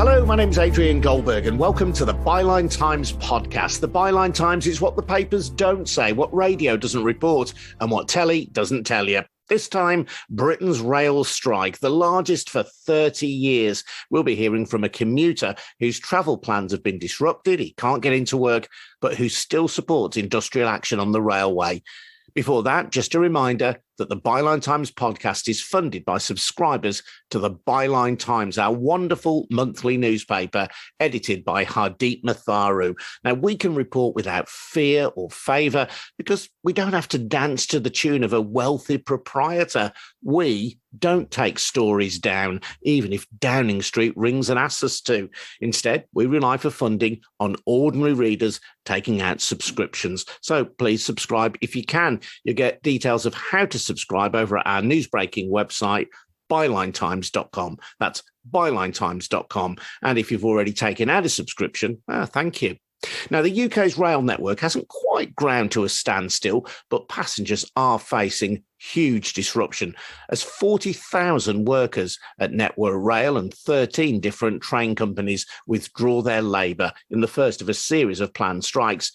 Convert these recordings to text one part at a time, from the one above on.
Hello, my name's Adrian Goldberg, and welcome to the Byline Times podcast. The Byline Times is what the papers don't say, what radio doesn't report, and what telly doesn't tell you. This time, Britain's rail strike, the largest for 30 years. We'll be hearing from a commuter whose travel plans have been disrupted, he can't get into work, but who still supports industrial action on the railway. Before that, just a reminder that the Byline Times podcast is funded by subscribers to the Byline Times, our wonderful monthly newspaper, edited by Hardeep Matharu. Now, we can report without fear or favour because we don't have to dance to the tune of a wealthy proprietor. We don't take stories down, even if Downing Street rings and asks us to. Instead, we rely for funding on ordinary readers taking out subscriptions. So please subscribe if you can. You'll get details of how to subscribe over at our newsbreaking website, bylinetimes.com. That's bylinetimes.com. And if you've already taken out a subscription, thank you. Now, the UK's rail network hasn't quite ground to a standstill, but passengers are facing huge disruption as 40,000 workers at Network Rail and 13 different train companies withdraw their labour in the first of a series of planned strikes.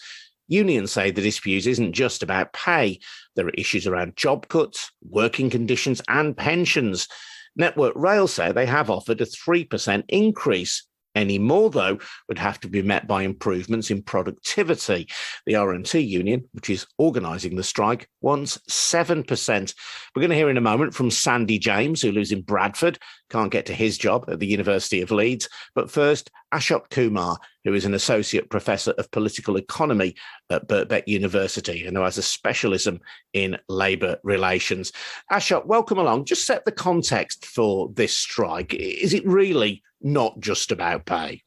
Unions say the dispute isn't just about pay. There are issues around job cuts, working conditions and pensions. Network Rail say they have offered a 3% increase. Any more, though, would have to be met by improvements in productivity. The R&T union, which is organising the strike, wants 7%. We're going to hear in a moment from Sandy James, who lives in Bradford, can't get to his job at the University of Leeds. But first, Ashok Kumar, who is an associate professor of political economy at Birkbeck University and who has a specialism in labour relations. Ashok, welcome along. Just set the context for this strike. Is it really not just about pay?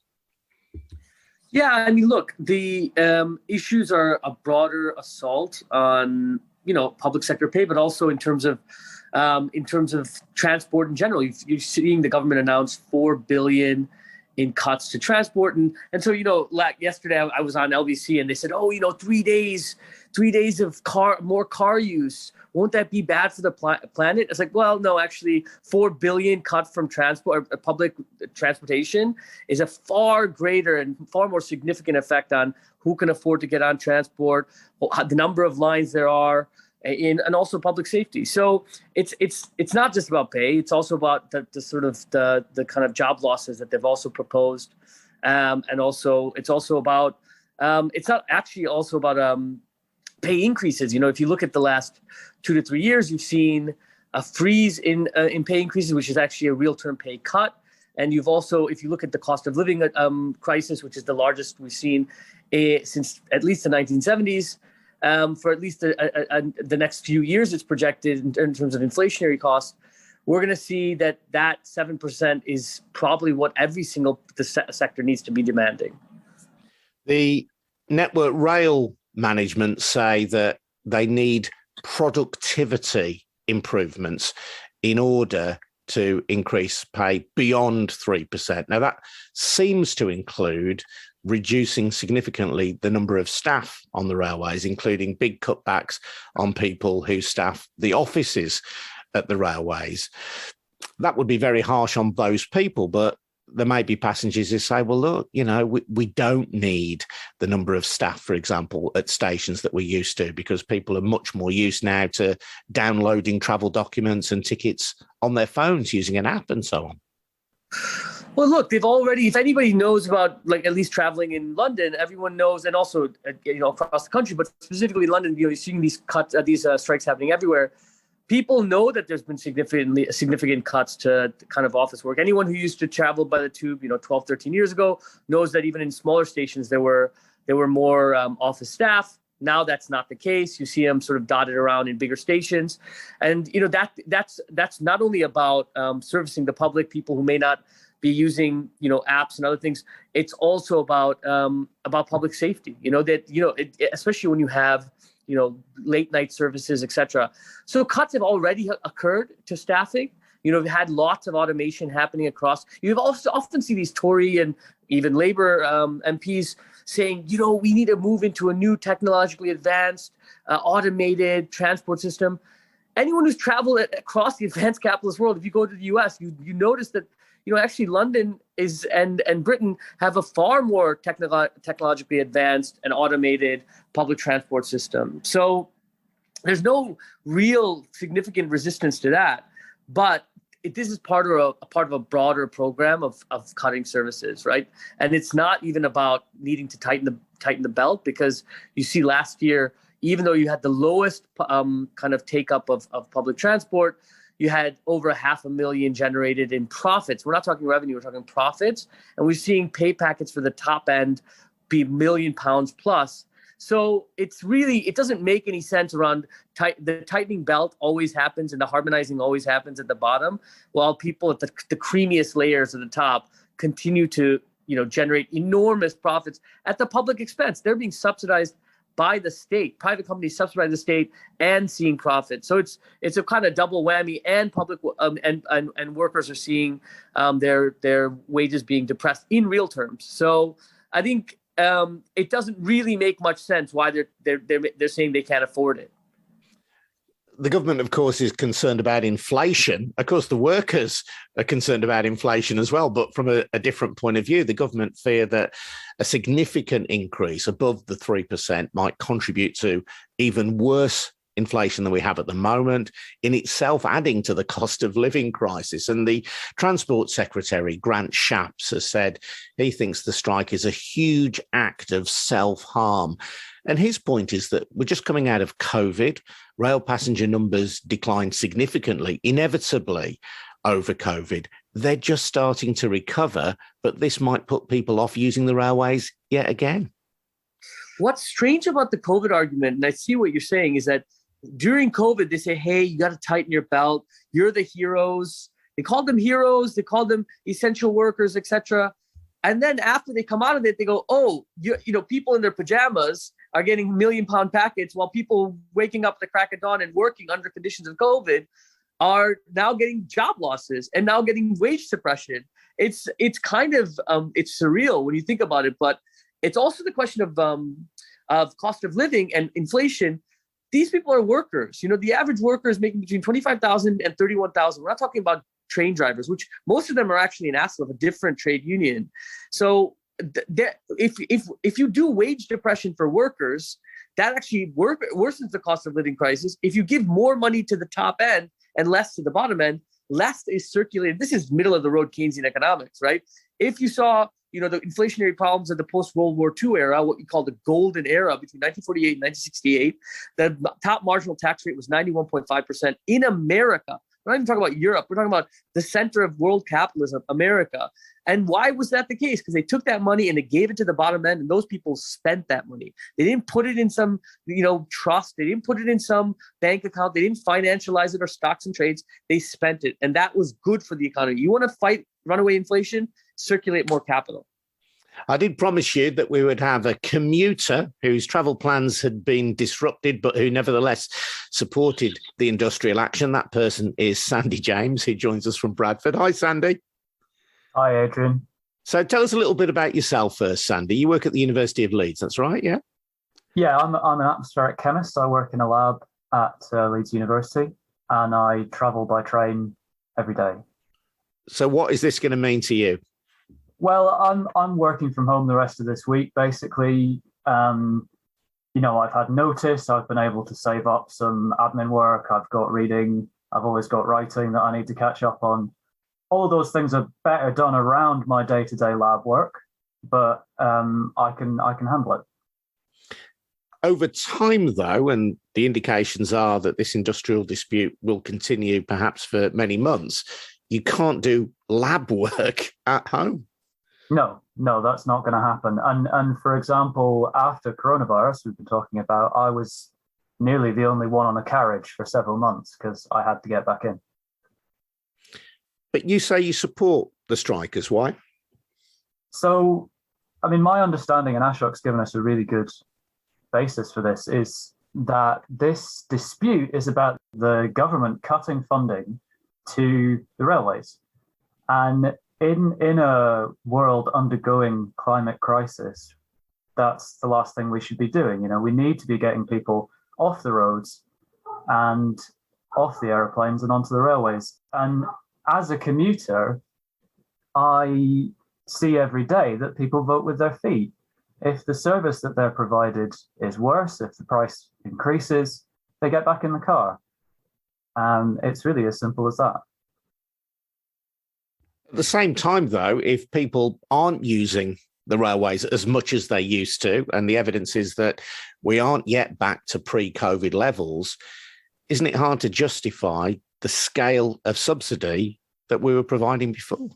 Yeah, I mean, look, the issues are a broader assault on, public sector pay, but also in terms of transport in general. You're seeing the government announce $4 billion in cuts to transport, and so like yesterday I was on LBC and they said, 3 days of more car use. Won't that be bad for the planet? It's like, well, no, actually, $4 billion cut from public transportation is a far greater and far more significant effect on who can afford to get on transport, the number of lines there are, and also public safety. So it's not just about pay. It's also about the kind of job losses that they've also proposed, and also it's also about it's not actually also about pay increases. If you look at the last 2 to 3 years, you've seen a freeze in pay increases, which is actually a real term pay cut. And you've also, if you look at the cost of living crisis, which is the largest we've seen since at least the 1970s, for at least the next few years, it's projected in terms of inflationary costs. We're going to see that 7% is probably what every single sector needs to be demanding. The Network Rail management say that they need productivity improvements in order to increase pay beyond 3%. Now, that seems to include reducing significantly the number of staff on the railways, including big cutbacks on people who staff the offices at the railways. That would be very harsh on those people, but there may be passengers who say, well, look, we don't need the number of staff, for example, at stations that we used to, because people are much more used now to downloading travel documents and tickets on their phones using an app and so on. Well, look, they've already, if anybody knows about, at least traveling in London, everyone knows, and also, across the country, but specifically London, you're seeing these strikes happening everywhere. People know that there's been significant cuts to kind of office work. Anyone who used to travel by the tube, 12, 13 years ago, knows that even in smaller stations, there were more office staff. Now that's not the case. You see them sort of dotted around in bigger stations. And, that's not only about servicing the public, people who may not be using, apps and other things. It's also about public safety, especially when you have, late night services, et cetera. So cuts have already occurred to staffing. We've had lots of automation happening across. You've also often see these Tory and even Labour MPs saying, we need to move into a new technologically advanced, automated transport system. Anyone who's traveled across the advanced capitalist world, if you go to the US, you notice that, actually London and Britain have a far more technologically advanced and automated public transport system. So there's no real significant resistance to that. But this is part of a broader program of cutting services, right? And it's not even about needing to tighten the belt, because you see last year, even though you had the lowest kind of take up of public transport, you had over 500,000 generated in profits. We're not talking revenue, we're talking profits. And we're seeing pay packets for the top end be £1 million plus. So it doesn't make any sense around the tightening belt always happens and the harmonizing always happens at the bottom, while people at the creamiest layers at the top continue to, generate enormous profits at the public expense. They're being subsidized by the state. Private companies subsidize the state and seeing profit. So it's a kind of double whammy, and public and workers are seeing their wages being depressed in real terms. So I think it doesn't really make much sense why they're saying they can't afford it. The government, of course, is concerned about inflation. Of course, the workers are concerned about inflation as well, but from a different point of view. The government fear that a significant increase above the 3% might contribute to even worse inflation than we have at the moment, in itself adding to the cost of living crisis. And the Transport Secretary, Grant Shapps, has said he thinks the strike is a huge act of self-harm. And his point is that we're just coming out of COVID. Rail passenger numbers declined significantly, inevitably, over COVID. They're just starting to recover, but this might put people off using the railways yet again. What's strange about the COVID argument, and I see what you're saying, is that during COVID, they say, hey, you got to tighten your belt. You're the heroes. They called them heroes. They called them essential workers, etc. And then after they come out of it, they go, oh, people in their pajamas are getting £1 million packets, while people waking up at the crack of dawn and working under conditions of COVID are now getting job losses and now getting wage suppression. It's kind of it's surreal when you think about it, but it's also the question of cost of living and inflation. These people are workers. The average worker is making between $25,000 and $31,000. We're not talking about train drivers, which most of them are actually an asset of a different trade union. So if you do wage depression for workers, that actually worsens the cost of living crisis. If you give more money to the top end and less to the bottom end, less is circulated. This is middle of the road Keynesian economics, right? If you saw the inflationary problems of the post-World War II era, what we call the golden era between 1948 and 1968, the top marginal tax rate was 91.5% in America. We're not even talking about Europe. We're talking about the center of world capitalism, America. And why was that the case? Because they took that money and they gave it to the bottom end, and those people spent that money. They didn't put it in some, trust. They didn't put it in some bank account. They didn't financialize it or stocks and trades. They spent it. And that was good for the economy. You want to fight runaway inflation? Circulate more capital. I did promise you that we would have a commuter whose travel plans had been disrupted, but who nevertheless supported the industrial action. That person is Sandy James, who joins us from Bradford. Hi, Sandy. Hi, Adrian. So tell us a little bit about yourself first, Sandy. You work at the University of Leeds, that's right, yeah? Yeah, I'm an atmospheric chemist. I work in a lab at Leeds University, and I travel by train every day. So what is this going to mean to you? Well, I'm working from home the rest of this week. Basically, I've had notice. I've been able to save up some admin work. I've got reading. I've always got writing that I need to catch up on. All of those things are better done around my day-to-day lab work, but I can handle it. Over time, though, and the indications are that this industrial dispute will continue perhaps for many months, you can't do lab work at home. No, that's not going to happen. And for example, after coronavirus, we've been talking about, I was nearly the only one on the carriage for several months because I had to get back in. But you say you support the strikers. Why? So, my understanding, and Ashok's given us a really good basis for this, is that this dispute is about the government cutting funding to the railways. And in a world undergoing climate crisis, that's the last thing we should be doing. We need to be getting people off the roads and off the aeroplanes and onto the railways. And as a commuter, I see every day that people vote with their feet. If the service that they're provided is worse, if the price increases, they get back in the car. It's really as simple as that. At the same time, though, if people aren't using the railways as much as they used to, and the evidence is that we aren't yet back to pre-COVID levels, isn't it hard to justify the scale of subsidy that we were providing before?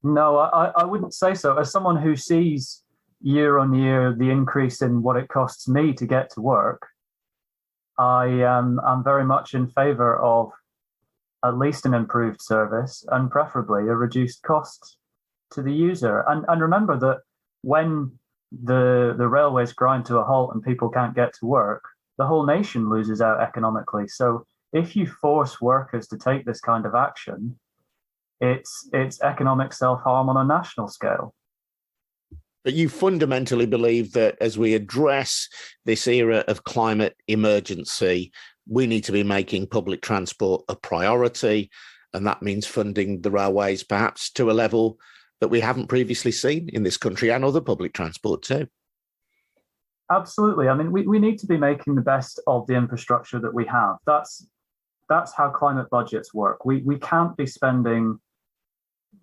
No, I wouldn't say so. As someone who sees year on year the increase in what it costs me to get to work, I'm very much in favour of at least an improved service and preferably a reduced cost to the user. And remember that when the railways grind to a halt and people can't get to work, the whole nation loses out economically. So if you force workers to take this kind of action, it's economic self-harm on a national scale. But you fundamentally believe that as we address this era of climate emergency, we need to be making public transport a priority, and that means funding the railways perhaps to a level that we haven't previously seen in this country, and other public transport too. Absolutely. I mean, we need to be making the best of the infrastructure that we have. That's how climate budgets work. We can't be spending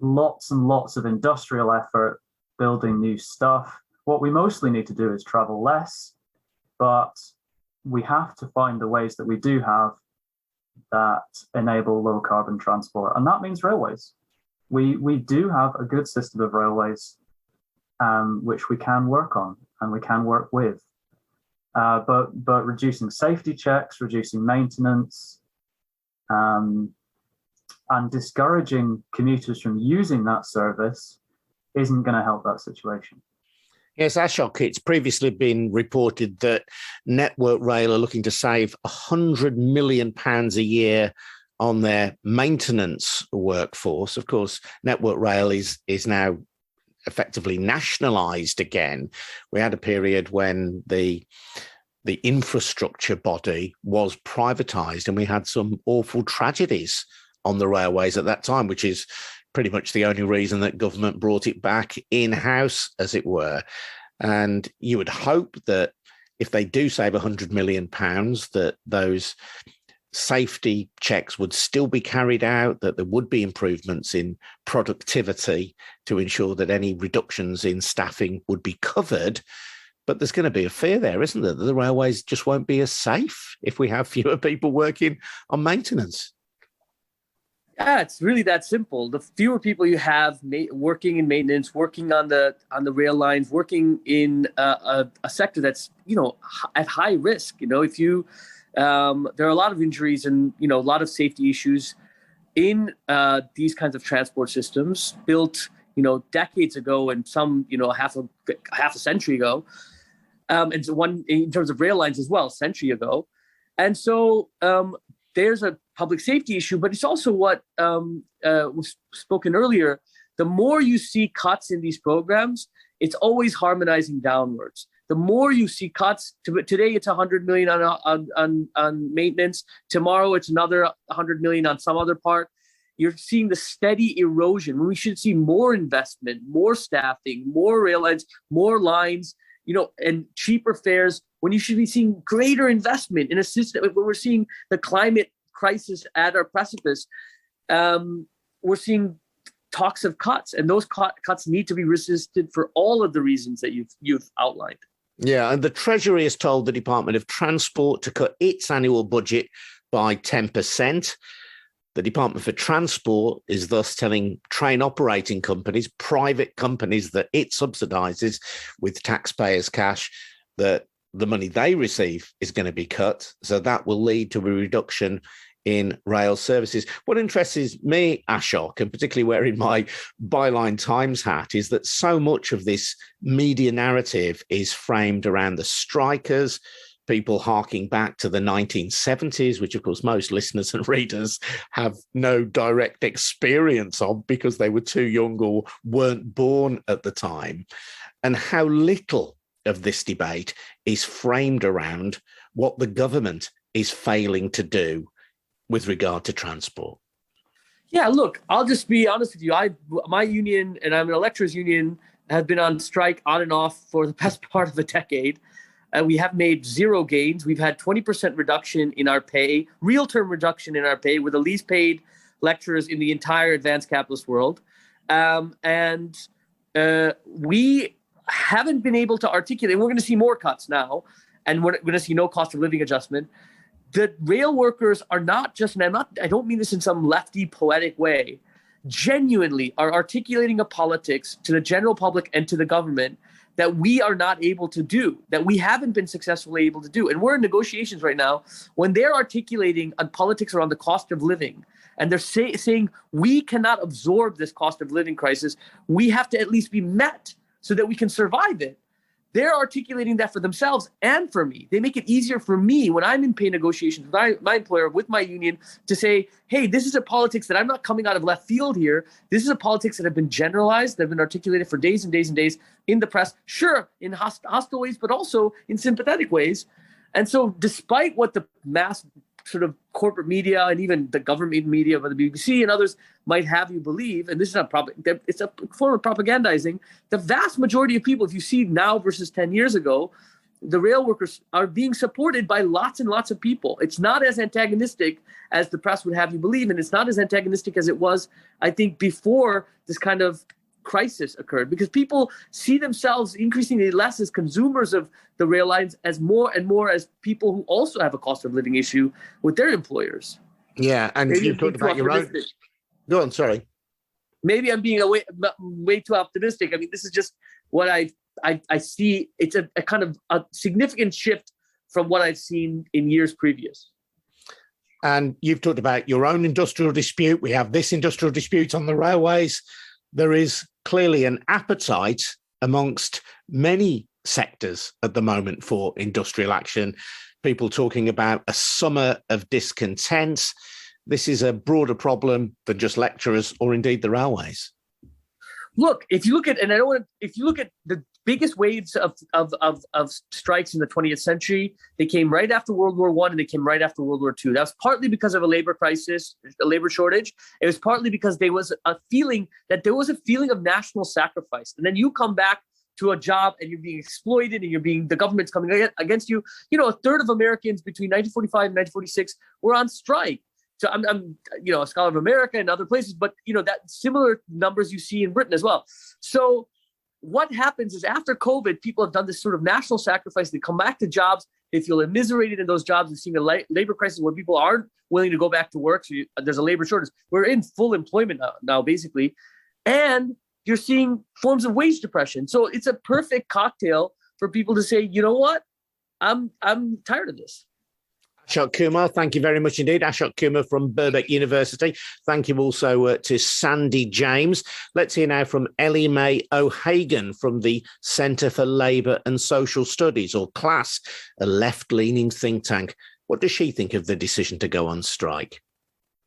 lots and lots of industrial effort building new stuff. What we mostly need to do is travel less, but we have to find the ways that we do have that enable low carbon transport. And that means railways. We do have a good system of railways, which we can work on and we can work with. But reducing safety checks, reducing maintenance, and discouraging commuters from using that service isn't going to help that situation. Yes, Ashok, it's previously been reported that Network Rail are looking to save £100 million a year on their maintenance workforce. Of course, Network Rail is now effectively nationalised again. We had a period when the infrastructure body was privatised, and we had some awful tragedies on the railways at that time, which is pretty much the only reason that government brought it back in-house, as it were. And you would hope that if they do save £100 million, that those safety checks would still be carried out, that there would be improvements in productivity to ensure that any reductions in staffing would be covered. But there's going to be a fear there, isn't there, that the railways just won't be as safe if we have fewer people working on maintenance. Yeah, it's really that simple. The fewer people you have working in maintenance, working on the rail lines, working in a sector that's at high risk. If you there are a lot of injuries and a lot of safety issues in these kinds of transport systems built decades ago, and some half a century ago, and one in terms of rail lines as well, a century ago, and so there's a public safety issue, but it's also what was spoken earlier. The more you see cuts in these programs, it's always harmonizing downwards. The more you see cuts, today it's 100 million on maintenance. Tomorrow it's another 100 million on some other part. You're seeing the steady erosion. We should see more investment, more staffing, more rail lines, more lines, and cheaper fares, when you should be seeing greater investment in a system. When we're seeing the climate crisis at our precipice, we're seeing talks of cuts, and those cuts need to be resisted for all of the reasons that you've outlined. Yeah, and the Treasury has told the Department of Transport to cut its annual budget by 10%. The Department for Transport is thus telling train operating companies, private companies that it subsidises with taxpayers' cash, that the money they receive is going to be cut. So that will lead to a reduction in rail services. What interests me, Ashok, and particularly wearing my Byline Times hat, is that so much of this media narrative is framed around the strikers, people harking back to the 1970s, which of course most listeners and readers have no direct experience of because they were too young or weren't born at the time, and how little of this debate is framed around what the government is failing to do with regard to transport. Yeah, look, I'll just be honest with you. My union, and I'm in a lecturers union, have been on strike on and off for the best part of a decade. We have made zero gains. We've had 20% reduction in our pay, real term reduction in our pay. We're the least paid lecturers in the entire advanced capitalist world. We haven't been able to articulate, we're going to see more cuts now, and we're going to see no cost of living adjustment. The rail workers are not just, and I don't mean this in some lefty poetic way, genuinely are articulating a politics to the general public and to the government that we are not able to do, that we haven't been successfully able to do. And we're in negotiations right now when they're articulating on politics around the cost of living. And they're saying we cannot absorb this cost of living crisis. We have to at least be met so that we can survive it. They're articulating that for themselves and for me. They make it easier for me when I'm in pay negotiations with my employer, with my union, to say, hey, this is a politics that I'm not coming out of left field here. This is a politics that have been generalized, that have been articulated for days and days and days in the press, sure, in hostile ways, but also in sympathetic ways. And so despite what the mass sort of corporate media and even the government media, by the BBC and others, might have you believe, and this is it's a form of propagandizing, the vast majority of people, if you see now versus 10 years ago, the rail workers are being supported by lots and lots of people. It's not as antagonistic as the press would have you believe, and it's not as antagonistic as it was, I think, before this kind of crisis occurred, because people see themselves increasingly less as consumers of the rail lines as more and more as people who also have a cost of living issue with their employers. Yeah, and you talked about your own. Go on, sorry. Maybe I'm being way too optimistic. I mean, this is just what I see. It's a kind of a significant shift from what I've seen in years previous. And you've talked about your own industrial dispute. We have this industrial dispute on the railways. There is clearly an appetite amongst many sectors at the moment for industrial action. People talking about a summer of discontent. This is a broader problem than just lecturers or indeed the railways. Look, if you look at the biggest waves of strikes in the 20th century, they came right after World War I and they came right after World War II. That was partly because of a labor crisis, a labor shortage. It was partly because there was a feeling of national sacrifice. And then you come back to a job and you're being exploited and the government's coming against you. You know, a third of Americans between 1945 and 1946 were on strike. So I'm a scholar of America and other places, but that similar numbers you see in Britain as well. So what happens is after COVID, people have done this sort of national sacrifice. They come back to jobs. They feel immiserated in those jobs. We're seeing a labor crisis where people aren't willing to go back to work. So there's a labor shortage. We're in full employment now, basically. And you're seeing forms of wage depression. So it's a perfect cocktail for people to say, you know what? I'm tired of this. Ashok Kumar, thank you very much indeed. Ashok Kumar from Birkbeck University. Thank you also to Sandy James. Let's hear now from Ellie Mae O'Hagan from the Centre for Labour and Social Studies, or CLASS, a left-leaning think tank. What does she think of the decision to go on strike?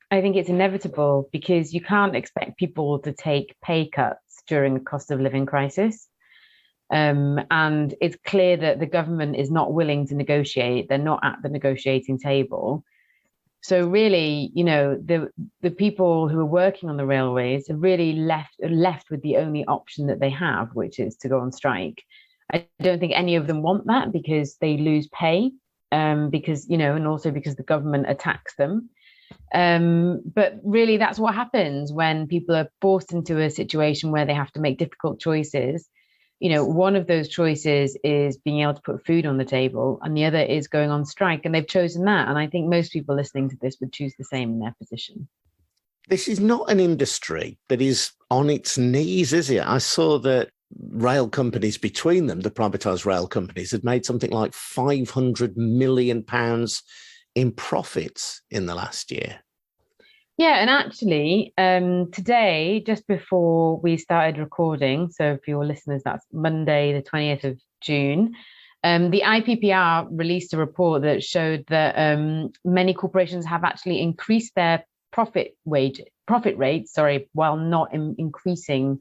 I think it's inevitable because you can't expect people to take pay cuts during the cost of living crisis. And it's clear that the government is not willing to negotiate. They're not at the negotiating table. So really, the people who are working on the railways are really left with the only option that they have, which is to go on strike. I don't think any of them want that because they lose pay, because, and also because the government attacks them. But really, that's what happens when people are forced into a situation where they have to make difficult choices. One of those choices is being able to put food on the table, and the other is going on strike. And they've chosen that. And I think most people listening to this would choose the same in their position. This is not an industry that is on its knees, is it? I saw that rail companies between them, the privatised rail companies, had made something like £500 million in profits in the last year. Yeah, and actually, today, just before we started recording, so for your listeners, that's Monday, the 20th of June, the IPPR released a report that showed that many corporations have actually increased their profit rates, while not increasing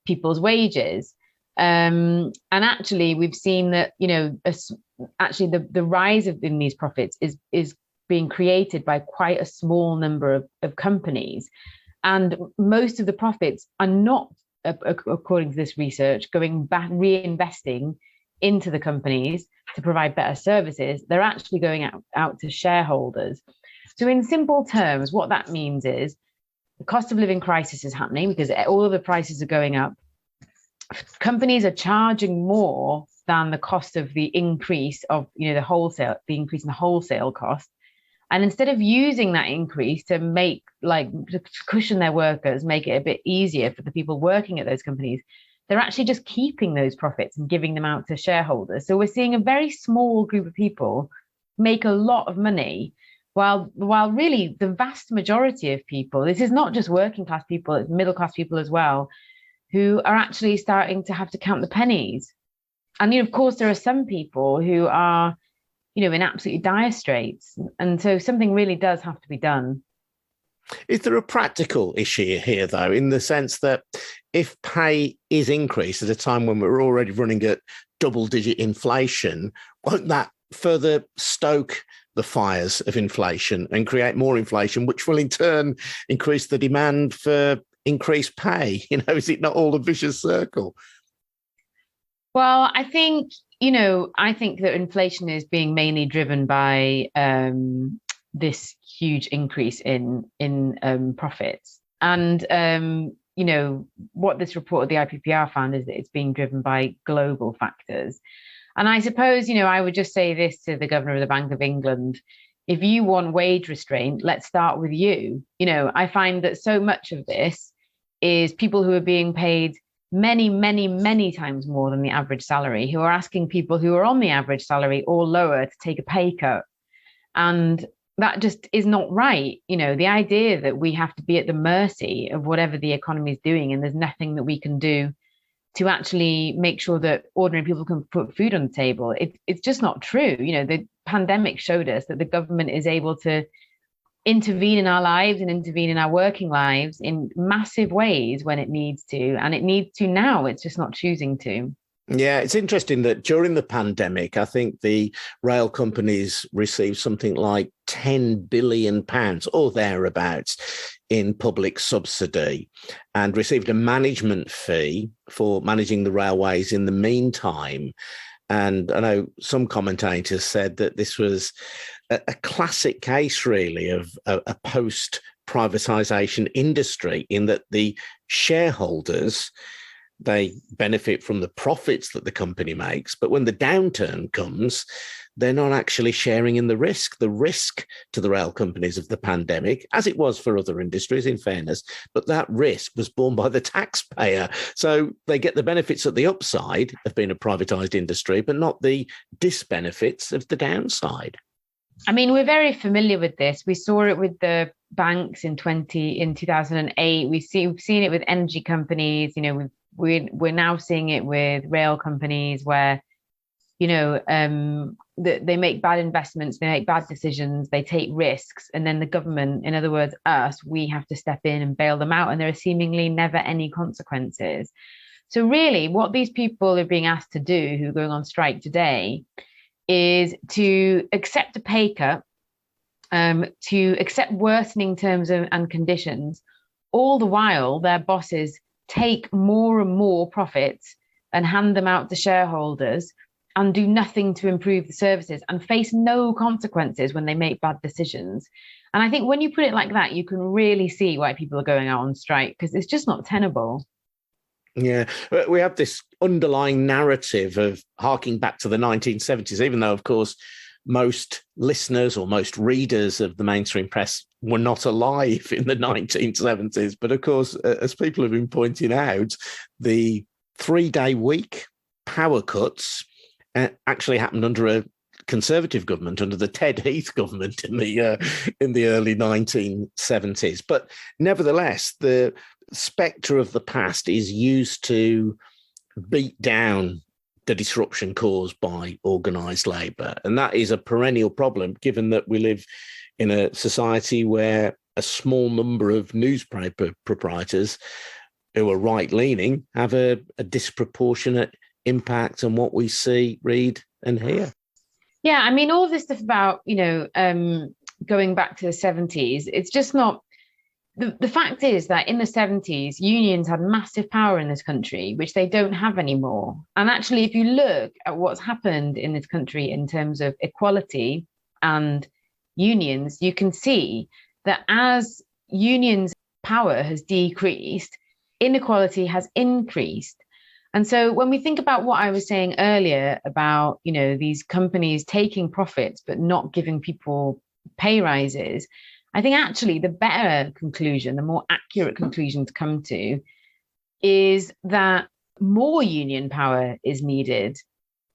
people's wages. And actually, we've seen that, the rise in these profits is being created by quite a small number of companies. And most of the profits are not, according to this research, going back, reinvesting into the companies to provide better services. They're actually going out to shareholders. So in simple terms, what that means is the cost of living crisis is happening because all of the prices are going up. Companies are charging more than the cost of the increase of, the increase in the wholesale cost. And instead of using that increase to to cushion their workers, make it a bit easier for the people working at those companies, they're actually just keeping those profits and giving them out to shareholders. So we're seeing a very small group of people make a lot of money, while really the vast majority of people, this is not just working class people, it's middle class people as well, who are actually starting to have to count the pennies. And of course, there are some people who are, in absolutely dire straits. And so something really does have to be done. Is there a practical issue here, though, in the sense that if pay is increased at a time when we're already running at double-digit inflation, won't that further stoke the fires of inflation and create more inflation, which will in turn increase the demand for increased pay? Is it not all a vicious circle? Well, I think that inflation is being mainly driven by this huge increase in profits. And, what this report of the IPPR found is that it's being driven by global factors. And I suppose, I would just say this to the governor of the Bank of England: if you want wage restraint, let's start with you. I find that so much of this is people who are being paid many, many, many times more than the average salary, who are asking people who are on the average salary or lower to take a pay cut. And that just is not right. The idea that we have to be at the mercy of whatever the economy is doing and there's nothing that we can do to actually make sure that ordinary people can put food on the table, it's just not true. The pandemic showed us that the government is able to intervene in our lives and intervene in our working lives in massive ways when it needs to. And it needs to now. It's just not choosing to. Yeah, it's interesting that during the pandemic, I think the rail companies received something like £10 billion or thereabouts in public subsidy and received a management fee for managing the railways in the meantime. And I know some commentators said that this was a classic case, really, of a post-privatisation industry, in that the shareholders, they benefit from the profits that the company makes, but when the downturn comes, they're not actually sharing in the risk. The risk to the rail companies of the pandemic, as it was for other industries, in fairness, but that risk was borne by the taxpayer. So they get the benefits at the upside of being a privatised industry, but not the disbenefits of the downside. I mean, we're very familiar with this. We saw it with the banks in 2008. We've seen it with energy companies. We're now seeing it with rail companies where, they make bad investments, they make bad decisions, they take risks, and then the government, in other words, us, we have to step in and bail them out, and there are seemingly never any consequences. So really, what these people are being asked to do, who are going on strike today, is to accept a pay cut, to accept worsening terms and conditions, all the while their bosses take more and more profits and hand them out to shareholders and do nothing to improve the services and face no consequences when they make bad decisions. And I think when you put it like that, you can really see why people are going out on strike, because it's just not tenable. Yeah, we have this underlying narrative of harking back to the 1970s, even though, of course, most listeners or most readers of the mainstream press were not alive in the 1970s. But of course, as people have been pointing out, the 3-day week power cuts actually happened under a Conservative government, under the Ted Heath government in the early 1970s. But nevertheless, the spectre of the past is used to beat down the disruption caused by organised labour. And that is a perennial problem, given that we live in a society where a small number of newspaper proprietors who are right-leaning have a disproportionate impact on what we see, read and hear. Yeah, I mean, all of this stuff about, going back to the 70s, it's just not, the fact is that in the 70s, unions had massive power in this country, which they don't have anymore. And actually, if you look at what's happened in this country in terms of equality and unions, you can see that as unions' power has decreased, inequality has increased. And so when we think about what I was saying earlier about, these companies taking profits but not giving people pay rises, I think actually the better conclusion, the more accurate conclusion to come to is that more union power is needed,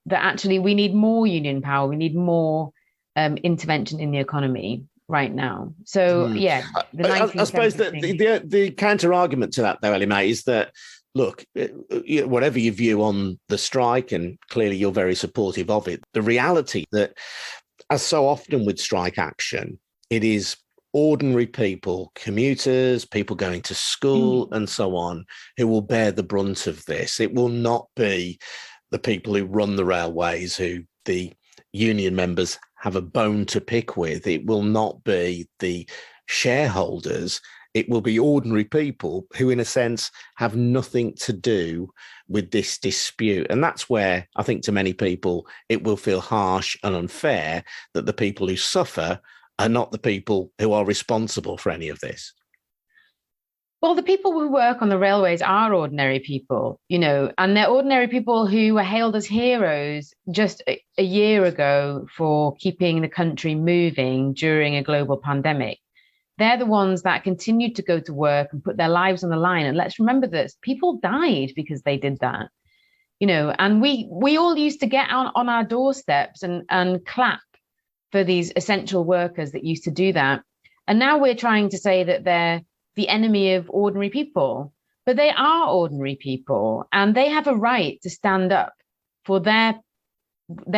that actually we need more union power, we need more intervention in the economy right now. So, I suppose that the counter argument to that, though, Ellie Mae, is that, look, whatever your view on the strike, and clearly you're very supportive of it, the reality that, as so often with strike action, it is ordinary people, commuters, people going to school and so on, who will bear the brunt of this. It will not be the people who run the railways, who the union members have a bone to pick with. It will not be the shareholders. It will be ordinary people who, in a sense, have nothing to do with this dispute. And that's where I think to many people, it will feel harsh and unfair that the people who suffer are not the people who are responsible for any of this. Well, the people who work on the railways are ordinary people, and they're ordinary people who were hailed as heroes just a year ago for keeping the country moving during a global pandemic. They're the ones that continued to go to work and put their lives on the line. And let's remember this, people died because they did that, and we all used to get on our doorsteps and clap for these essential workers that used to do that. And now we're trying to say that they're the enemy of ordinary people, but they are ordinary people and they have a right to stand up for their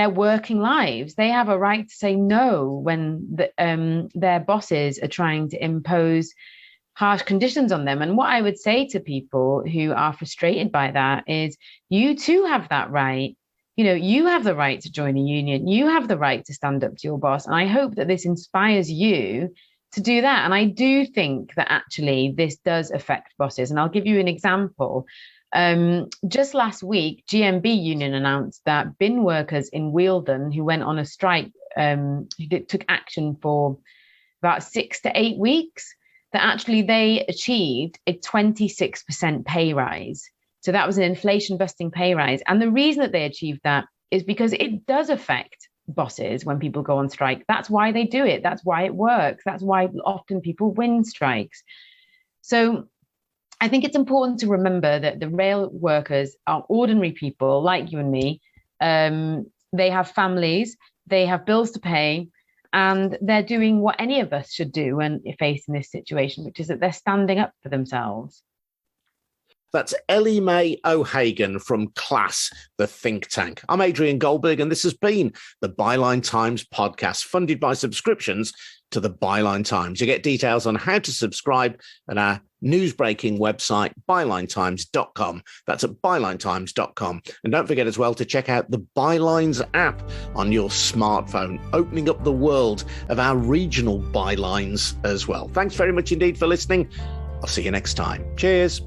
working lives. They have a right to say no when their bosses are trying to impose harsh conditions on them. And what I would say to people who are frustrated by that is, you too have that right. You have the right to join a union. You have the right to stand up to your boss. And I hope that this inspires you to do that. And I do think that actually this does affect bosses. And I'll give you an example. Just last week, GMB union announced that bin workers in Wealden who went on a strike, who took action for about 6 to 8 weeks, that actually they achieved a 26% pay rise. So that was an inflation-busting pay rise. And the reason that they achieved that is because it does affect bosses when people go on strike. That's why they do it. That's why it works. That's why often people win strikes. So I think it's important to remember that the rail workers are ordinary people like you and me. They have families, they have bills to pay, and they're doing what any of us should do when facing this situation, which is that they're standing up for themselves. That's Ellie Mae O'Hagan from Class, the think tank. I'm Adrian Goldberg, and this has been the Byline Times podcast, funded by subscriptions to the Byline Times. You get details on how to subscribe at our news-breaking website, bylinetimes.com. That's at bylinetimes.com. And don't forget as well to check out the Bylines app on your smartphone, opening up the world of our regional bylines as well. Thanks very much indeed for listening. I'll see you next time. Cheers.